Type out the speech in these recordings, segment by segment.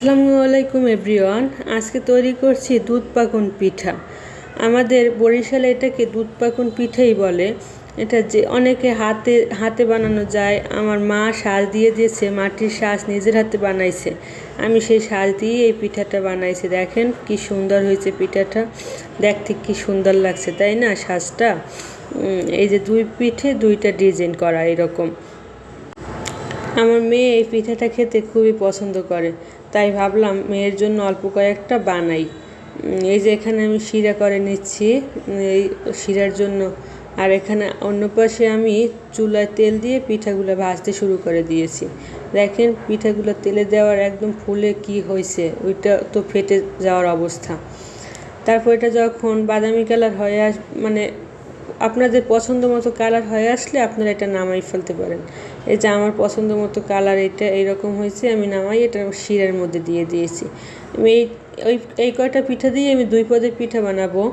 আসসালামু আলাইকুম এভরিওয়ান। আজকে তৈরি করছি দুধ পাকুন পিঠা। আমাদের বরিশালে এটাকে দুধ পাকুন পিঠাই বলে। এটা যে অনেকে হাতে হাতে বানানো যায়। আমার মা সাজ দিয়ে দিয়েছে, মাটির সাজ নিজের হাতে বানাইছে। আমি সেই সাজ দিয়ে এই পিঠাটা বানাইছি। দেখেন কি সুন্দর হয়েছে পিঠাটা, দেখতে কি সুন্দর লাগছে তাই না সাজটা। এই যে দুই পিঠে দুইটা ডিজাইন করা এরকম। আমার মেয়ে এই পিঠাটা খেতে খুবই পছন্দ করে, তাই ভাবলাম মেয়ের জন্য অল্প কয়েকটা বানাই। এই যে এখানে আমি শিরা করে নিচ্ছি এই শিরার জন্য। আর এখানে অন্য পাশে আমি চুলায় তেল দিয়ে পিঠাগুলো ভাজতে শুরু করে দিয়েছি। দেখেন পিঠাগুলো তেলে দেওয়ার একদম ফুলে কি হয়েছে, ওইটা তো ফেটে যাওয়ার অবস্থা। তারপর এটা যখন বাদামি কালার হয়ে মানে আপনাদের পছন্দ মতো কালার হয়ে আসলে আপনারা এটা নামাই ফেলতে পারেন। এই যে আমার পছন্দ মতো কালার এটা এইরকম হয়েছে, আমি নামাই এটা শিরার মধ্যে দিয়ে দিয়েছি। আমি এই কয়টা পিঠা দিয়ে আমি 2 পদের পিঠা বানাবো।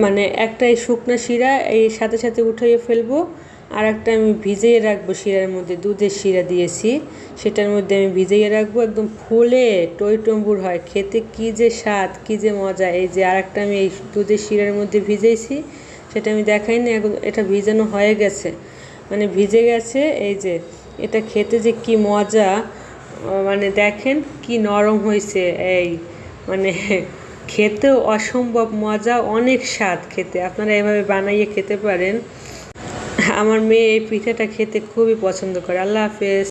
মানে একটা এই শুকনা শিরা এই সাথে সাথে উঠাইয়ে ফেলবো, আর একটা আমি ভিজিয়ে রাখবো শিরার মধ্যে। দুধের শিরা দিয়েছি, সেটার মধ্যে আমি ভিজিয়ে রাখবো, একদম ফুলে টইটম্বুর হয় খেতে, কি যে স্বাদ কি যে মজা। এই যে আর একটা আমি এই দুধের শিরার মধ্যে ভিজেছি, সেটা আমি দেখাইনি, এখন এটা ভিজানো হয়ে গেছে, মানে ভিজে গেছে। এই যে এটা খেতে যে কি মজা, মানে দেখেন কি নরম হয়েছে। এই মানে খেতেও অসম্ভব মজা, অনেক স্বাদ খেতে। আপনারা এভাবে বানাইয়ে খেতে পারেন। আমার মেয়ে এই পিঠাটা খেতে খুবই পছন্দ করে। আল্লাহ হাফেজ।